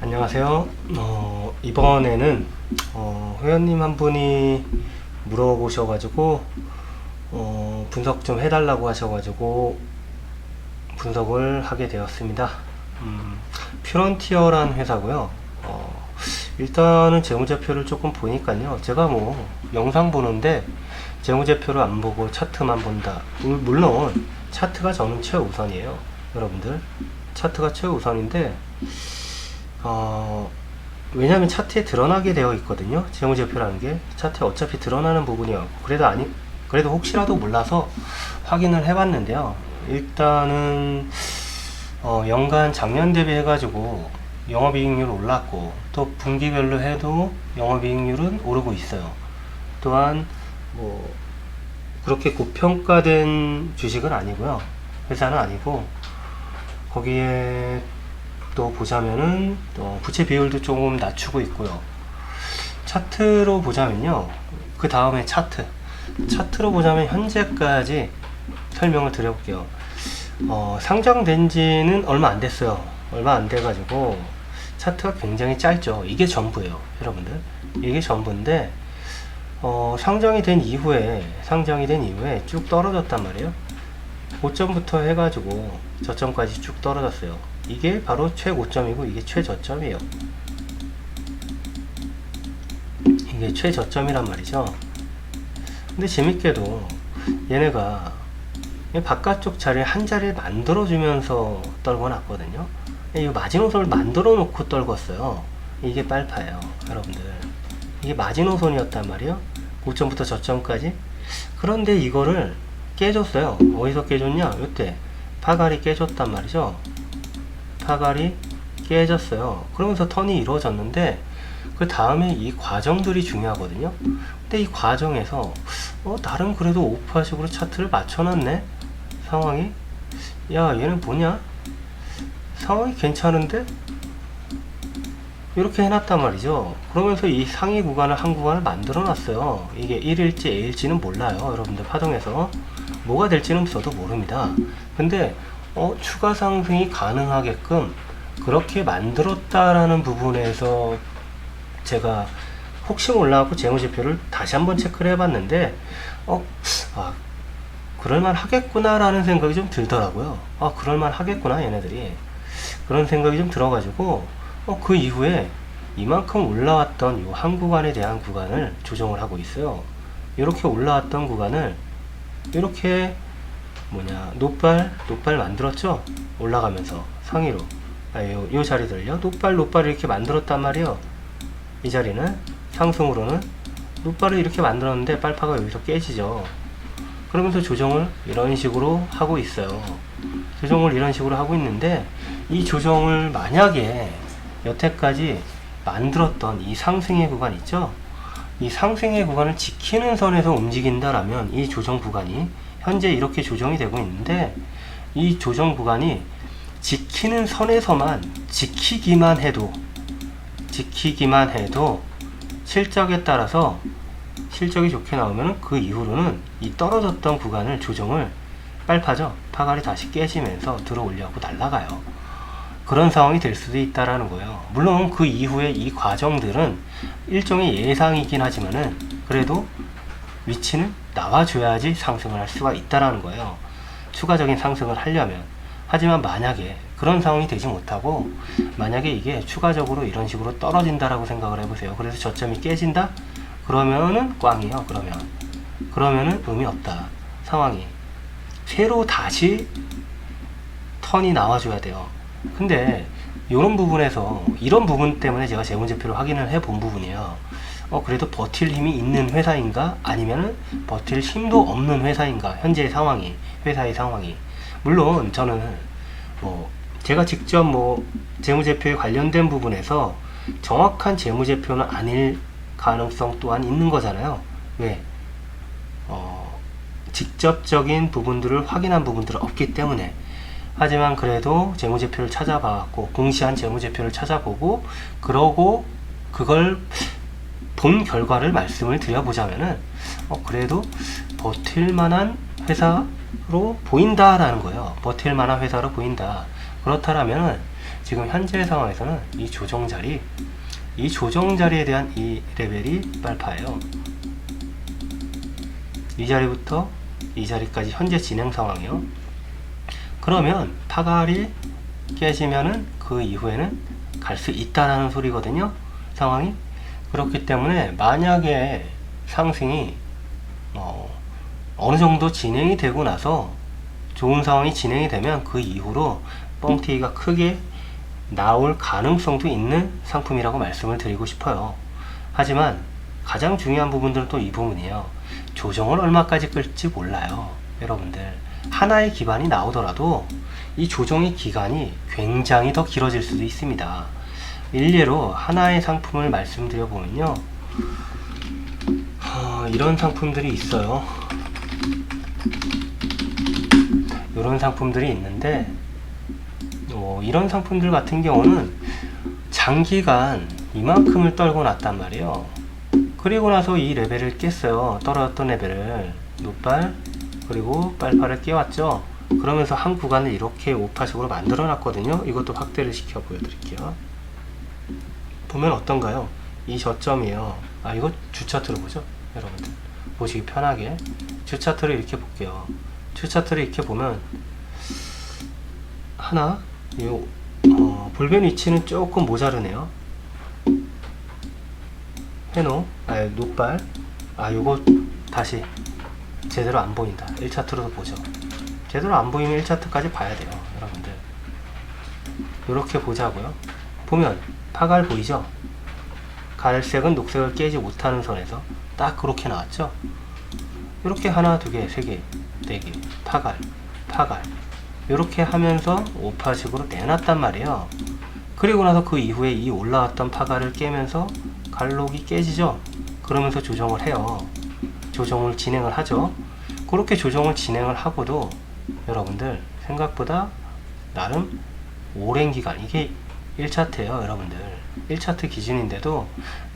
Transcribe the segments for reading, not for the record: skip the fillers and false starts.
안녕하세요. 이번에는 회원님 한 분이 물어보셔가지고 분석 좀 해달라고 하셔가지고 분석을 하게 되었습니다. 퓨런티어란 회사고요. 일단은 재무제표를 조금 보니까요, 제가 뭐 영상 보는데 재무제표를 안 보고 차트만 본다. 물론 차트가 저는 최우선이에요, 여러분들. 차트가 최우선인데 왜냐하면 차트에 드러나게 되어 있거든요. 재무제표라는 게 차트에 어차피 드러나는 부분이요. 그래도 혹시라도 몰라서 확인을 해봤는데요. 일단은 연간 작년 대비 해가지고 영업이익률 올랐고, 또 분기별로 해도 영업이익률은 오르고 있어요. 또한 뭐 그렇게 고평가된 주식은 아니고요. 회사는 아니고, 거기에 또 보자면은 부채 비율도 조금 낮추고 있고요. 차트로 보자면요, 그 다음에 차트로 보자면 현재까지 설명을 드려볼게요. 상장된 지는 얼마 안 됐어요. 얼마 안 돼가지고 차트가 굉장히 짧죠. 이게 전부예요, 여러분들. 이게 전부인데 상장이 된 이후에 쭉 떨어졌단 말이에요. 고점부터 해가지고 저점까지 쭉 떨어졌어요. 이게 바로 최고점이고 이게 최저점이에요. 이게 최저점이란 말이죠. 근데 재밌게도 얘네가 바깥쪽 자리에 한 자리를 만들어주면서 떨궈 놨거든요. 이 마지노선을 만들어 놓고 떨궜어요. 이게 빨파예요, 여러분들. 이게 마지노선이었단 말이에요. 고점부터 저점까지. 그런데 이거를 깨줬어요. 어디서 깨줬냐? 이때 파갈이 깨졌단 말이죠. 파갈이 깨졌어요. 그러면서 턴이 이루어졌는데 그 다음에 이 과정들이 중요하거든요. 근데 이 과정에서 나름 그래도 오프화식으로 차트를 맞춰놨네. 상황이, 야 얘는 뭐냐, 상황이 괜찮은데 이렇게 해놨단 말이죠. 그러면서 이 상위 구간을 한 구간을 만들어 놨어요. 이게 1일지 2일지는 몰라요, 여러분들. 파동에서 뭐가 될지는 저도 모릅니다. 근데 추가 상승이 가능하게끔 그렇게 만들었다라는 부분에서 제가 혹시 몰라갖고 재무제표를 다시 한번 체크를 해봤는데 그럴만 하겠구나 라는 생각이 좀 들더라고요. 그럴만 하겠구나, 얘네들이. 그런 생각이 좀 들어가지고 그 이후에 이만큼 올라왔던 요 한 구간에 대한 구간을 조정을 하고 있어요. 이렇게 올라왔던 구간을 이렇게 노빨 만들었죠. 올라가면서 상위로 요 자리들요, 노빨 이렇게 만들었단 말이에요. 이 자리는 상승으로는 노빨을 이렇게 만들었는데 빨파가 여기서 깨지죠. 그러면서 조정을 이런 식으로 하고 있어요. 조정을 이런 식으로 하고 있는데, 이 조정을 만약에 여태까지 만들었던 이 상승의 구간 있죠? 이 상승의 구간을 지키는 선에서 움직인다라면 이 조정 구간이 현재 이렇게 조정이 되고 있는데, 이 조정 구간이 지키는 선에서만 지키기만 해도 실적에 따라서 실적이 좋게 나오면 그 이후로는 이 떨어졌던 구간을 조정을 빨파죠. 파갈이 다시 깨지면서 들어 올려고 날아가요. 그런 상황이 될 수도 있다라는 거예요. 물론 그 이후에 이 과정들은 일종의 예상이긴 하지만은 그래도 위치는 나와줘야지 상승을 할 수가 있다라는 거예요. 추가적인 상승을 하려면. 하지만 만약에 그런 상황이 되지 못하고, 만약에 이게 추가적으로 이런 식으로 떨어진다라고 생각을 해보세요. 그래서 저점이 깨진다? 그러면은 꽝이에요. 그러면은 의미 없다, 상황이. 새로 다시 턴이 나와줘야 돼요. 근데 이런 부분에서, 이런 부분 때문에 제가 재무제표를 확인을 해 본 부분이에요. 그래도 버틸 힘이 있는 회사인가, 아니면은 버틸 힘도 없는 회사인가, 현재의 상황이, 회사의 상황이. 물론 저는 제가 직접 재무제표에 관련된 부분에서 정확한 재무제표는 아닐 가능성 또한 있는 거잖아요. 왜? 직접적인 부분들을 확인한 부분들은 없기 때문에. 하지만 그래도 재무제표를 찾아봐갖고, 공시한 재무제표를 찾아보고, 그러고 그걸 본 결과를 말씀을 드려보자면은 그래도 버틸만한 회사로 보인다라는 거예요. 버틸만한 회사로 보인다. 그렇다라면 지금 현재 상황에서는 이 조정 자리에 대한 이 레벨이 빨파예요. 이 자리부터 이 자리까지 현재 진행 상황이요. 그러면 파갈이 깨지면은 그 이후에는 갈 수 있다라는 소리거든요. 상황이. 그렇기 때문에 만약에 상승이 어느 정도 진행이 되고 나서 좋은 상황이 진행이 되면 그 이후로 뻥튀기가 크게 나올 가능성도 있는 상품이라고 말씀을 드리고 싶어요. 하지만 가장 중요한 부분들은 또 이 부분이에요. 조정을 얼마까지 끌지 몰라요. 여러분들 하나의 기반이 나오더라도 이 조정의 기간이 굉장히 더 길어질 수도 있습니다. 일례로 하나의 상품을 말씀드려 보면요, 이런 상품들이 있어요. 이런 상품들이 있는데 이런 상품들 같은 경우는 장기간 이만큼을 떨고 났단 말이에요. 그리고 나서 이 레벨을 깼어요. 떨어졌던 레벨을 노빨 그리고 빨파를 깨왔죠. 그러면서 한 구간을 이렇게 오파식으로 만들어 놨거든요. 이것도 확대를 시켜 보여드릴게요. 보면 어떤가요? 이 저점이에요. 이거 주차트로 보죠. 여러분들 보시기 편하게 주차트를 이렇게 볼게요. 주차트를 이렇게 보면 하나 볼벤 위치는 조금 모자르네요. 회노 노빨 요거 다시 제대로 안 보인다. 1차트로도 보죠. 제대로 안 보이면 1차트까지 봐야 돼요. 여러분들 이렇게 보자고요. 보면 파갈 보이죠? 갈색은 녹색을 깨지 못하는 선에서 딱 그렇게 나왔죠. 이렇게 하나, 두 개, 세 개, 네 개, 파갈 이렇게 하면서 오파식으로 내놨단 말이에요. 그리고 나서 그 이후에 이 올라왔던 파갈을 깨면서 갈록이 깨지죠. 그러면서 조정을 해요. 조정을 진행을 하죠. 그렇게 조정을 진행을 하고도 여러분들 생각보다 나름 오랜 기간, 이게 1차트예요. 여러분들 1차트 기준인데도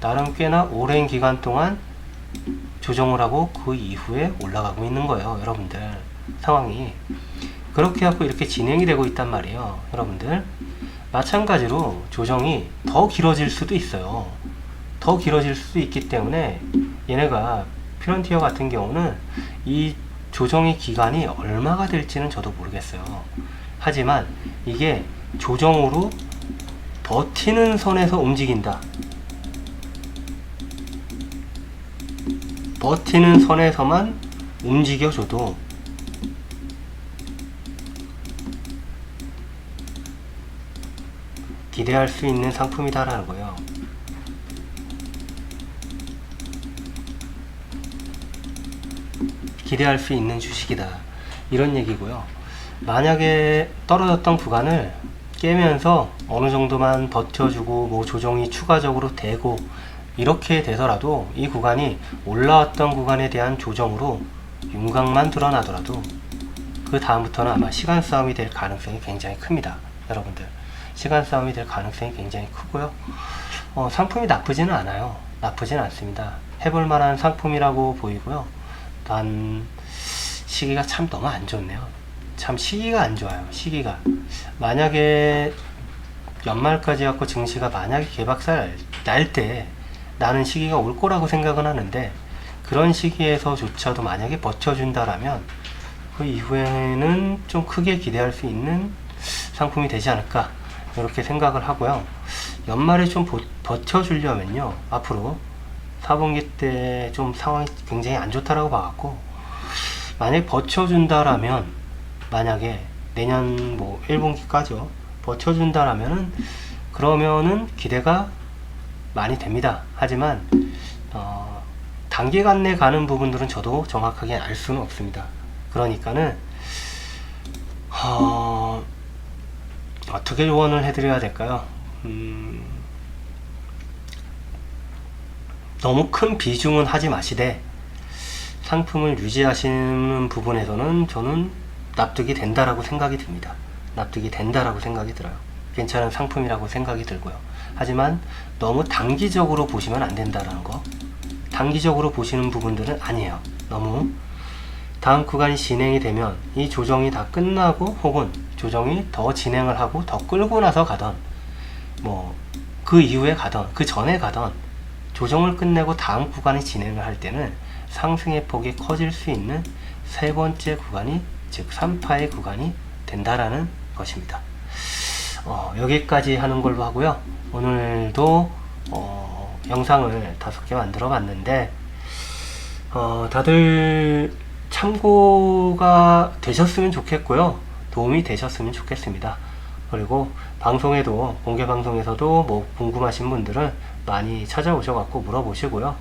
나름 꽤나 오랜 기간 동안 조정을 하고 그 이후에 올라가고 있는 거예요. 여러분들 상황이 그렇게 하고 이렇게 진행이 되고 있단 말이에요. 여러분들 마찬가지로 조정이 더 길어질 수도 있어요. 더 길어질 수도 있기 때문에 얘네가 피런티어 같은 경우는 이 조정의 기간이 얼마가 될지는 저도 모르겠어요. 하지만 이게 조정으로 버티는 선에서 움직인다. 버티는 선에서만 움직여줘도 기대할 수 있는 상품이다라는 거예요. 기대할 수 있는 주식이다. 이런 얘기고요. 만약에 떨어졌던 구간을 깨면서 어느 정도만 버텨주고 뭐 조정이 추가적으로 되고 이렇게 되더라도 이 구간이 올라왔던 구간에 대한 조정으로 윤곽만 드러나더라도 그 다음부터는 아마 시간 싸움이 될 가능성이 굉장히 큽니다. 여러분들 시간 싸움이 될 가능성이 굉장히 크고요. 상품이 나쁘지는 않아요. 나쁘진 않습니다. 해볼 만한 상품이라고 보이고요. 단 시기가 참 너무 안 좋네요. 참 시기가 안 좋아요. 시기가 만약에 연말까지 갖고 증시가 만약에 개박살 날 때 나는 시기가 올 거라고 생각은 하는데 그런 시기에서조차도 만약에 버텨준다라면 그 이후에는 좀 크게 기대할 수 있는 상품이 되지 않을까 이렇게 생각을 하고요. 연말에 좀 버텨주려면요 앞으로 4분기 때 좀 상황이 굉장히 안 좋다라고 봐갖고 만약에 버텨준다라면 만약에 내년 뭐 1분기까지요 버텨준다라면은 그러면은 기대가 많이 됩니다. 하지만 단기간 내 가는 부분들은 저도 정확하게 알 수는 없습니다. 그러니까는 어떻게 조언을 해드려야 될까요? 너무 큰 비중은 하지 마시되 상품을 유지하시는 부분에서는 저는 납득이 된다라고 생각이 듭니다. 납득이 된다라고 생각이 들어요. 괜찮은 상품이라고 생각이 들고요. 하지만 너무 단기적으로 보시면 안 된다라는 거. 단기적으로 보시는 부분들은 아니에요. 너무 다음 구간이 진행이 되면 이 조정이 다 끝나고 혹은 조정이 더 진행을 하고 더 끌고 나서 가던, 뭐 그 이후에 가던, 그 전에 가던, 조정을 끝내고 다음 구간이 진행을 할 때는 상승의 폭이 커질 수 있는 세 번째 구간이, 즉 3파의 구간이 된다라는 것입니다. 여기까지 하는 걸로 하고요. 오늘도 영상을 5개 만들어 봤는데 다들 참고가 되셨으면 좋겠고요. 도움이 되셨으면 좋겠습니다. 그리고 방송에도, 공개 방송에서도 뭐 궁금하신 분들은 많이 찾아오셔갖고 물어보시고요.